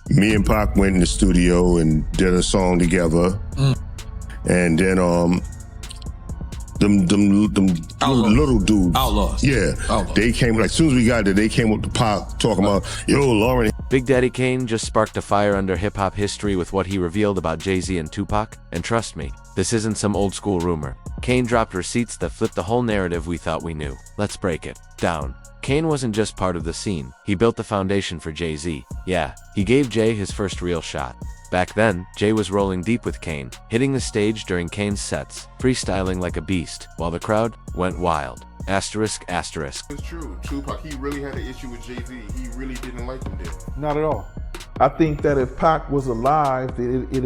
Me and Pac went in the studio and did a song together. And then them little dudes. Outlaws. Yeah. Outlaws. They came, like, as soon as we got there, they came up to Pac talking about, yo, Lauren. Big Daddy Kane just sparked a fire under hip-hop history with what he revealed about Jay-Z and Tupac, and trust me, this isn't some old-school rumor. Kane dropped receipts that flipped the whole narrative we thought we knew. Let's break it down. Kane wasn't just part of the scene, he built the foundation for Jay-Z. Yeah, he gave Jay his first real shot. Back then, Jay was rolling deep with Kane, hitting the stage during Kane's sets, freestyling like a beast, while the crowd went wild. Asterisk, asterisk. It's true. Tupac, he really had an issue with Jay-Z. He really didn't like him then. Not at all. I think that if Pac was alive, it would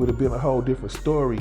have been a whole different story.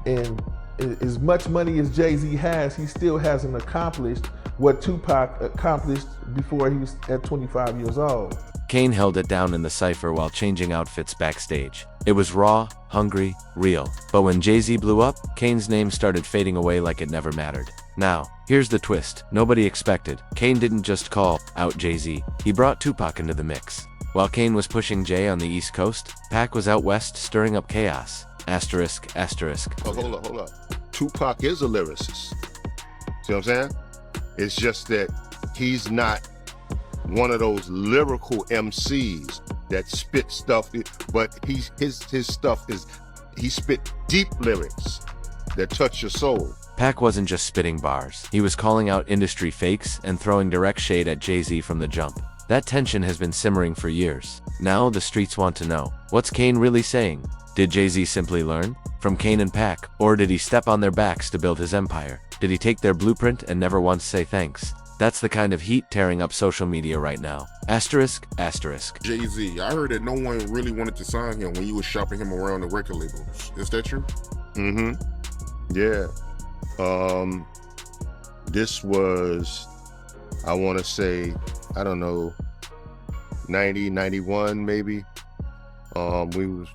And as much money as Jay-Z has, he still hasn't accomplished what Tupac accomplished before he was at 25 years old. Kane held it down in the cypher while changing outfits backstage. It was raw, hungry, real. But when Jay-Z blew up, Kane's name started fading away like it never mattered. Now, here's the twist nobody expected. Kane didn't just call out Jay-Z, he brought Tupac into the mix. While Kane was pushing Jay on the East Coast, Pac was out west stirring up chaos. Asterisk, asterisk. Oh, hold up. Tupac is a lyricist. See what I'm saying? It's just that he's not one of those lyrical MCs that spit stuff, but his stuff is, he spit deep lyrics that touch your soul. Pac wasn't just spitting bars. He was calling out industry fakes and throwing direct shade at Jay-Z from the jump. That tension has been simmering for years. Now the streets want to know, what's Kane really saying? Did Jay-Z simply learn from Kane and Pac, or did he step on their backs to build his empire? Did he take their blueprint and never once say thanks? That's the kind of heat tearing up social media right now. Asterisk, asterisk. Jay-Z, I heard that no one really wanted to sign him when you was shopping him around the record labels. Is that true? Yeah. This was, I want to say, I don't know, 90, 91 maybe. We was,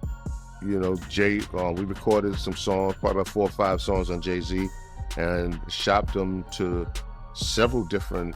Jay, we recorded some songs, probably about 4 or 5 songs on Jay-Z, and shopped them to several different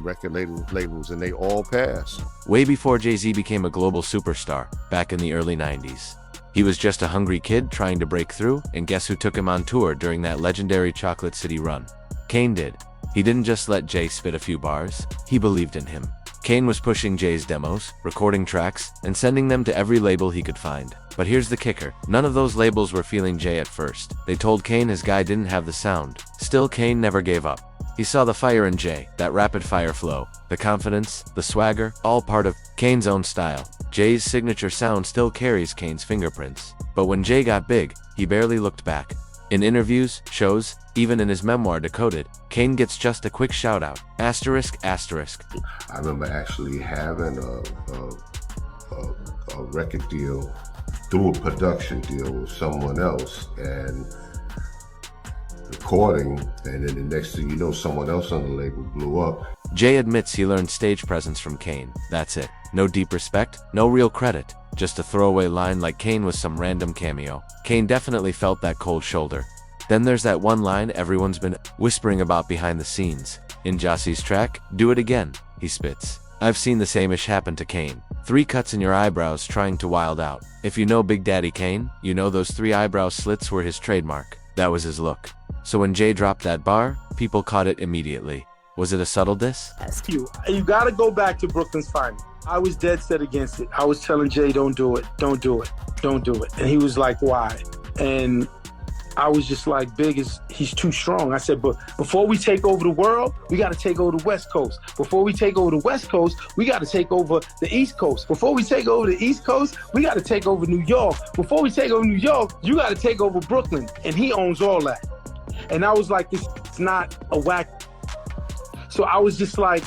record labels, and they all passed. Way before Jay-Z became a global superstar, back in the early 90s. He was just a hungry kid trying to break through, and guess who took him on tour during that legendary Chocolate City run? Kane did. He didn't just let Jay spit a few bars, he believed in him. Kane was pushing Jay's demos, recording tracks, and sending them to every label he could find. But here's the kicker, none of those labels were feeling Jay at first. They told Kane his guy didn't have the sound. Still, Kane never gave up. He saw the fire in Jay, that rapid-fire flow, the confidence, the swagger, all part of Kane's own style. Jay's signature sound still carries Kane's fingerprints. But when Jay got big, he barely looked back. In interviews, shows, even in his memoir Decoded, Kane gets just a quick shout-out. Asterisk, asterisk. I remember actually having a record deal through a production deal with someone else, and recording, and then the next thing you know, someone else on the label blew up. Jay admits he learned stage presence from Kane. That's it. No deep respect, no real credit. Just a throwaway line like Kane was some random cameo. Kane definitely felt that cold shoulder. Then there's that one line everyone's been whispering about behind the scenes. In Jossie's track, Do It Again, he spits, I've seen the same-ish happen to Kane. 3 cuts in your eyebrows trying to wild out. If you know Big Daddy Kane, you know those 3 eyebrow slits were his trademark. That was his look. So when Jay dropped that bar, people caught it immediately. Was it a subtle diss? Ask you gotta go back to Brooklyn's Finest. I was dead set against it. I was telling Jay, don't do it, don't do it, don't do it. And he was like, why? And I was just like, he's too strong. I said, but before we take over the world, we got to take over the West Coast. Before we take over the West Coast, we got to take over the East Coast. Before we take over the East Coast, we got to take over New York. Before we take over New York, you got to take over Brooklyn. And he owns all that. And I was like, this is not a whack. So I was just like,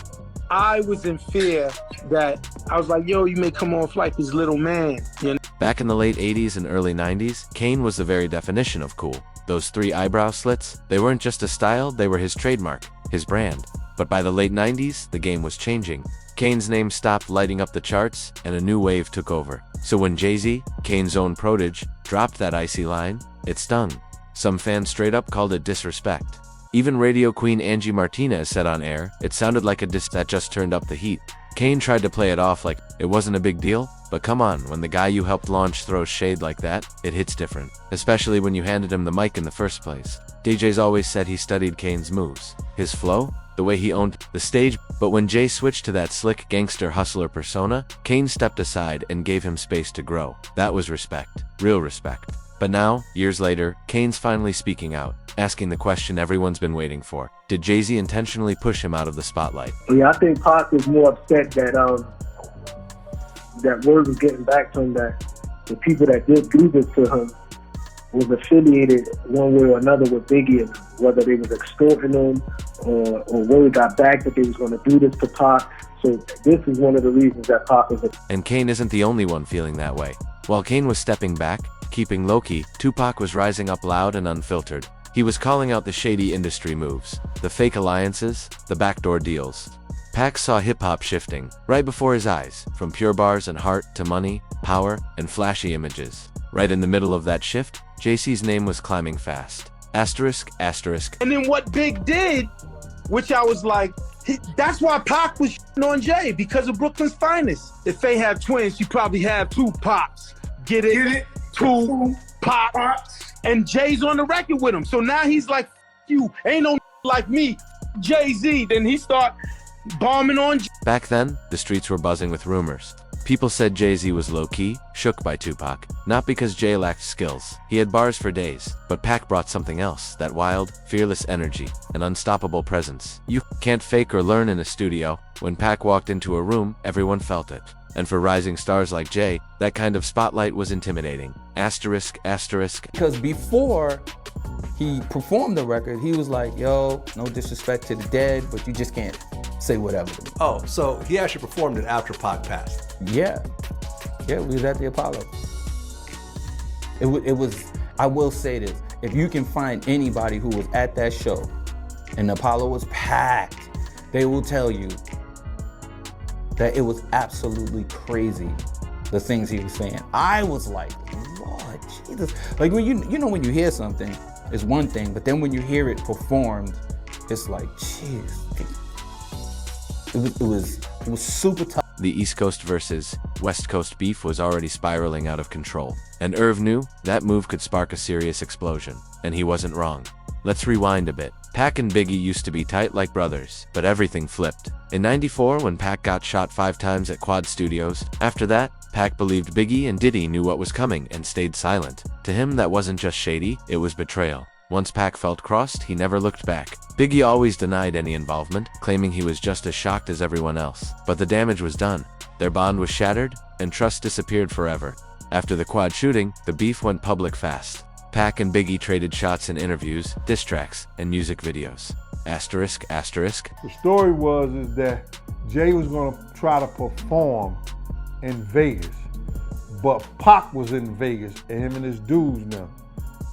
I was in fear that I was like, yo, you may come off like this little man, you know? Back in the late 80s and early 90s, Kane was the very definition of cool. Those 3 eyebrow slits, they weren't just a style, they were his trademark, his brand. But by the late 90s, the game was changing. Kane's name stopped lighting up the charts, and a new wave took over. So when Jay-Z, Kane's own protege, dropped that icy line, it stung. Some fans straight up called it disrespect. Even radio queen Angie Martinez said on air, it sounded like a diss that just turned up the heat. Kane tried to play it off like it wasn't a big deal, but come on, when the guy you helped launch throws shade like that, it hits different. Especially when you handed him the mic in the first place. DJ's always said he studied Kane's moves, his flow, the way he owned the stage, but when Jay switched to that slick gangster hustler persona, Kane stepped aside and gave him space to grow. That was respect. Real respect. But now, years later, Kane's finally speaking out, asking the question everyone's been waiting for. Did Jay-Z intentionally push him out of the spotlight? Yeah, I think Pac was more upset that that word was getting back to him, that the people that did do this to him was affiliated one way or another with Biggie, whether they was extorting him or word got back that they was going to do this to Pac. So this is one of the reasons that Pac was. And Kane isn't the only one feeling that way. While Kane was stepping back, keeping low-key, 2Pac was rising up loud and unfiltered. He was calling out the shady industry moves, the fake alliances, the backdoor deals. Pac saw hip-hop shifting, right before his eyes, from pure bars and heart to money, power, and flashy images. Right in the middle of that shift, JC's name was climbing fast. Asterisk, asterisk. And then what Big did, which I was like, that's why Pac was on Jay, because of Brooklyn's finest. If they have twins, you probably have 2 Pops. Get it? 2 Pops. And Jay's on the record with him. So now he's like, you, ain't no like me, Jay-Z. Then he start bombing on Jay. Back then, the streets were buzzing with rumors. People said Jay-Z was low-key, shook by 2Pac. Not because Jay lacked skills. He had bars for days. But Pac brought something else, that wild, fearless energy, an unstoppable presence. You can't fake or learn in a studio. When Pac walked into a room, everyone felt it. And for rising stars like Jay, that kind of spotlight was intimidating. Asterisk, asterisk. Because before he performed the record, he was like, yo, no disrespect to the dead, but you just can't say whatever to me. Oh, so he actually performed it after Pac passed? Yeah. Yeah, we was at the Apollo. It was, I will say this, if you can find anybody who was at that show and the Apollo was packed, they will tell you that it was absolutely crazy, the things he was saying. I was like, Lord Jesus. Like when you know when you hear something, it's one thing, but then when you hear it performed, it's like, jeez. It was super tough. The East Coast versus West Coast beef was already spiraling out of control. And Irv knew that move could spark a serious explosion. And he wasn't wrong. Let's rewind a bit. Pac and Biggie used to be tight like brothers, but everything flipped. In '94, when Pac got shot 5 times at Quad Studios, after that, Pac believed Biggie and Diddy knew what was coming and stayed silent. To him, that wasn't just shady, it was betrayal. Once Pac felt crossed, he never looked back. Biggie always denied any involvement, claiming he was just as shocked as everyone else. But the damage was done. Their bond was shattered, and trust disappeared forever. After the Quad shooting, the beef went public fast. Pac and Biggie traded shots in interviews, diss tracks, and music videos. Asterisk, asterisk. The story is that Jay was gonna try to perform in Vegas, but Pac was in Vegas, and him and his dudes now.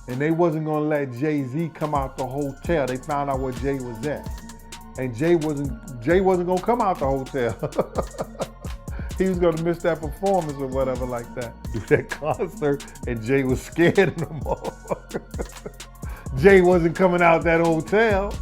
And they wasn't gonna let Jay-Z come out the hotel. They found out where Jay was at. And Jay wasn't gonna come out the hotel. He was gonna miss that performance or whatever like that. Do that concert, and Jay was scared of the motherfucker. Jay wasn't coming out that hotel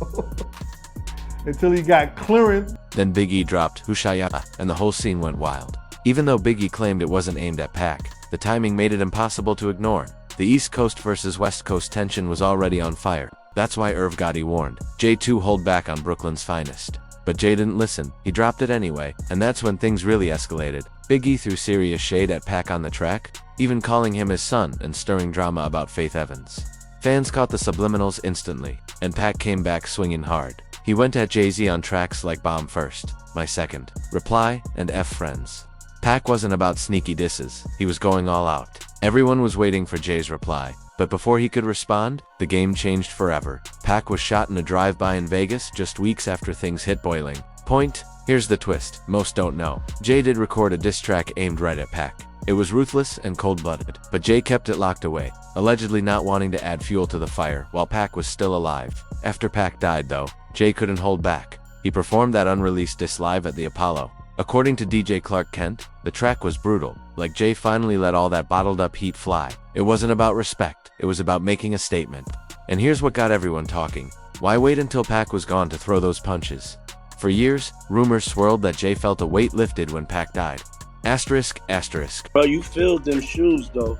until he got clearance. Then Biggie dropped Hushaya, and the whole scene went wild. Even though Biggie claimed it wasn't aimed at Pac, the timing made it impossible to ignore. The East Coast versus West Coast tension was already on fire. That's why Irv Gotti warned Jay to hold back on Brooklyn's finest. But Jay didn't listen. He dropped it anyway, and that's when things really escalated. Biggie threw serious shade at Pac on the track, even calling him his son and stirring drama about Faith Evans. Fans caught the subliminals instantly, and Pac came back swinging hard. He went at Jay-Z on tracks like Bomb First, My Second, Reply, and F Friends. Pac wasn't about sneaky disses, he was going all out. Everyone was waiting for Jay's reply, but before he could respond, the game changed forever. Pac was shot in a drive-by in Vegas just weeks after things hit boiling point. Here's the twist, most don't know. Jay did record a diss track aimed right at Pac. It was ruthless and cold-blooded, but Jay kept it locked away, allegedly not wanting to add fuel to the fire while Pac was still alive. After Pac died though, Jay couldn't hold back. He performed that unreleased diss live at the Apollo. According to DJ Clark Kent, the track was brutal, like Jay finally let all that bottled up heat fly. It wasn't about respect, it was about making a statement. And here's what got everyone talking. Why wait until Pac was gone to throw those punches? For years, rumors swirled that Jay felt a weight lifted when Pac died. Asterisk, asterisk. Bro, you filled them shoes though.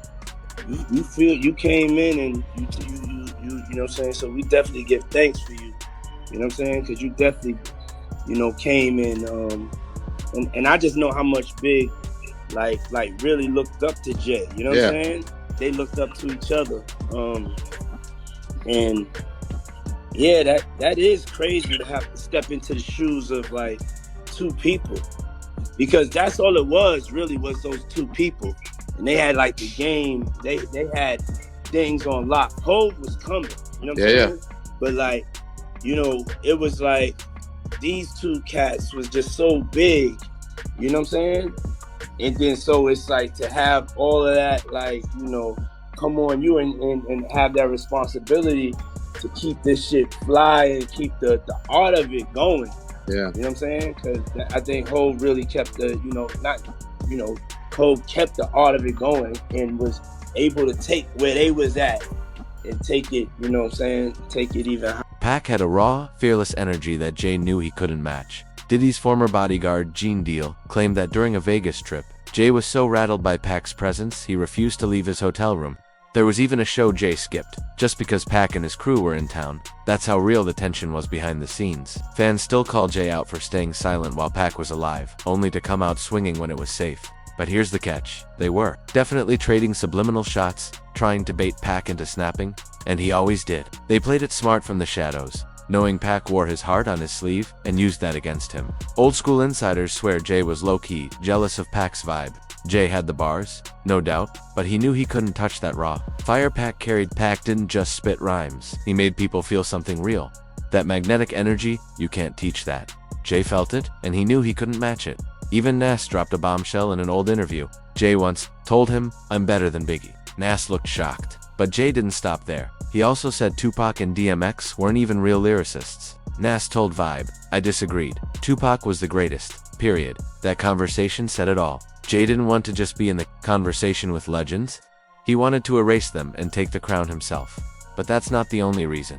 You feel you came in and you know what I'm saying. So we definitely give thanks for you. You know what I'm saying? Because you definitely, came in. And I just know how much Big, like really looked up to Jay. You know what I'm saying? They looked up to each other. And yeah, that is crazy to have to step into the shoes of like two people, because that's all it was really, was those two people. And they had like the game, they had things on lock. Hov was coming, you know what I'm saying? But like, it was like these two cats was just so big, you know what I'm saying? And then so it's like to have all of that, like, come on you and have that responsibility to keep this shit fly and keep the art of it going. Yeah. You know what I'm saying? Because I think Hov really kept Hov kept the art of it going and was able to take where they was at and take it, you know what I'm saying? Take it even higher. Pac had a raw, fearless energy that Jay knew he couldn't match. Diddy's former bodyguard, Gene Deal, claimed that during a Vegas trip, Jay was so rattled by Pac's presence, he refused to leave his hotel room. There was even a show Jay skipped, just because Pac and his crew were in town. That's how real the tension was behind the scenes. Fans still call Jay out for staying silent while Pac was alive, only to come out swinging when it was safe. But here's the catch. They were definitely trading subliminal shots, trying to bait Pac into snapping, and he always did. They played it smart from the shadows, knowing Pac wore his heart on his sleeve and used that against him. Old school insiders swear Jay was low-key, jealous of Pac's vibe. Jay had the bars, no doubt, but he knew he couldn't touch that raw fire Pac carried. Pac didn't just spit rhymes, he made people feel something real. That magnetic energy, you can't teach that. Jay felt it, and he knew he couldn't match it. Even Nas dropped a bombshell in an old interview. Jay once told him, "I'm better than Biggie." Nas looked shocked, but Jay didn't stop there. He also said Tupac and DMX weren't even real lyricists. Nas told Vibe, "I disagreed. Tupac was the greatest, period." That conversation said it all. Jay didn't want to just be in the conversation with legends. He wanted to erase them and take the crown himself. But that's not the only reason.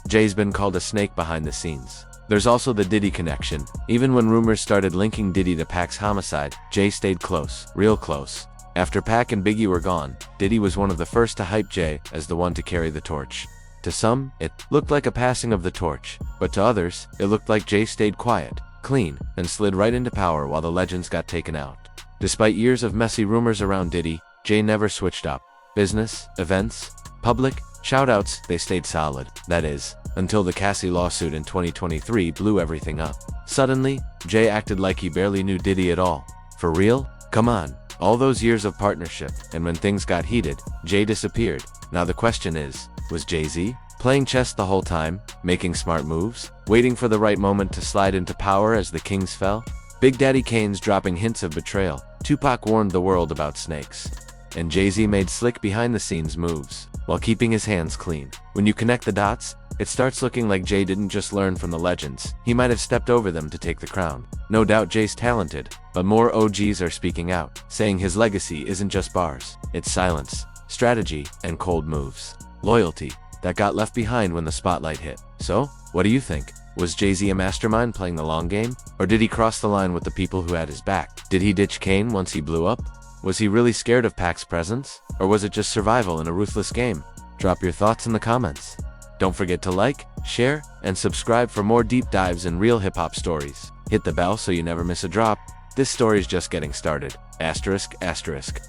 Jay's been called a snake behind the scenes. There's also the Diddy connection. Even when rumors started linking Diddy to Pac's homicide, Jay stayed close, real close. After Pac and Biggie were gone, Diddy was one of the first to hype Jay as the one to carry the torch. To some, it looked like a passing of the torch, but to others, it looked like Jay stayed quiet, clean, and slid right into power while the legends got taken out. Despite years of messy rumors around Diddy, Jay never switched up. Business, events, public, shoutouts, they stayed solid. That is, until the Cassie lawsuit in 2023 blew everything up. Suddenly, Jay acted like he barely knew Diddy at all. For real? Come on. All those years of partnership, and when things got heated, Jay disappeared. Now the question is, was Jay-Z playing chess the whole time, making smart moves, waiting for the right moment to slide into power as the kings fell? Big Daddy Kane's dropping hints of betrayal. Tupac warned the world about snakes. And Jay-Z made slick behind-the-scenes moves, while keeping his hands clean. When you connect the dots, it starts looking like Jay didn't just learn from the legends. He might have stepped over them to take the crown. No doubt Jay's talented, but more OGs are speaking out, saying his legacy isn't just bars. It's silence, strategy, and cold moves. Loyalty that got left behind when the spotlight hit. So, what do you think? Was Jay-Z a mastermind playing the long game? Or did he cross the line with the people who had his back? Did he ditch Kane once he blew up? Was he really scared of Pac's presence? Or was it just survival in a ruthless game? Drop your thoughts in the comments. Don't forget to like, share, and subscribe for more deep dives and real hip-hop stories. Hit the bell so you never miss a drop. This story's just getting started. Asterisk, asterisk.